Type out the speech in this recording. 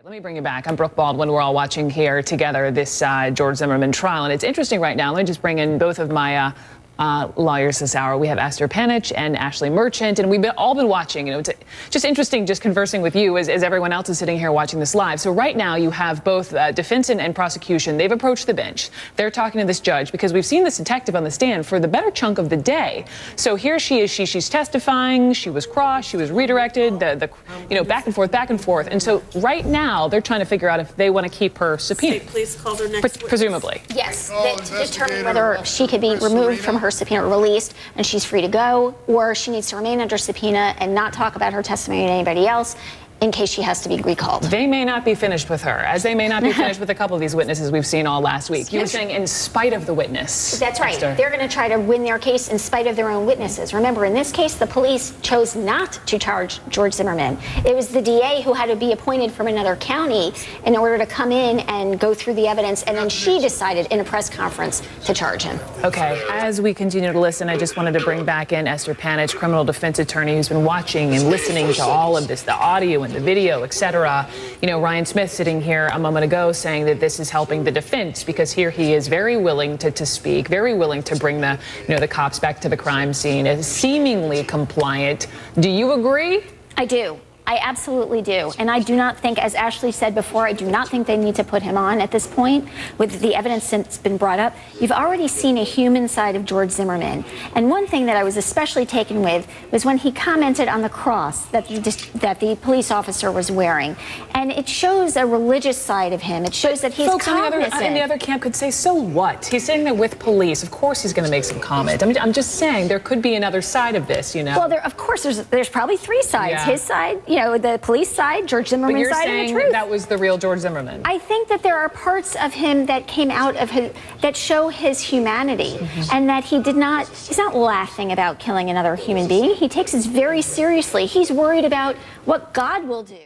Let me bring you back. I'm Brooke Baldwin. We're all watching here together this George Zimmerman trial. And it's interesting right now. Let me just bring in both of my lawyers this hour. We have Esther Panitch and Ashley Merchant, and we've all been watching. You know, it's just interesting just conversing with you as everyone else is sitting here watching this live. So right now you have both defense and prosecution. They've approached the bench. They're talking to this judge because we've seen this detective on the stand for the better chunk of the day. So here she is. She's testifying. She was crossed. She was redirected. You know, back and forth. And so right now they're trying to figure out if they want to keep her subpoenaed. Please call their next presumably. Yes, to determine whether she could be removed from her subpoena, released, and she's free to go, or she needs to remain under subpoena and not talk about her testimony to anybody else in case she has to be recalled. They may not be finished with her, as they may not be finished with a couple of these witnesses we've seen all last week. You were saying in spite of the witness. That's right. Esther. They're going to try to win their case in spite of their own witnesses. Remember, in this case, the police chose not to charge George Zimmerman. It was the DA who had to be appointed from another county in order to come in and go through the evidence, and then she decided in a press conference to charge him. Okay, as we continue to listen, I just wanted to bring back in Esther Panitch, criminal defense attorney, who's been watching and listening to all of this, the audio and the video, etc. You know, Ryan Smith sitting here a moment ago saying that this is helping the defense because here he is very willing to speak, very willing to bring the cops back to the crime scene, is seemingly compliant. Do you agree? I do. I absolutely do. And I do not think, as Ashley said before, I do not think they need to put him on at this point with the evidence that's been brought up. You've already seen a human side of George Zimmerman. And one thing that I was especially taken with was when he commented on the cross that the police officer was wearing. And it shows a religious side of him. It shows that he's Folks cognizant. in the other camp could say, so what? He's sitting there with police. Of course he's going to make some comment. I'm just saying there could be another side of this, you know? Well, of course, there's probably three sides. Yeah. His side, you know, the police side, George Zimmerman's side, and the truth. But you're saying that was the real George Zimmerman. I think that there are parts of him that came out of his, that show his humanity, and that he's not laughing about killing another human being. He takes this very seriously. He's worried about what God will do.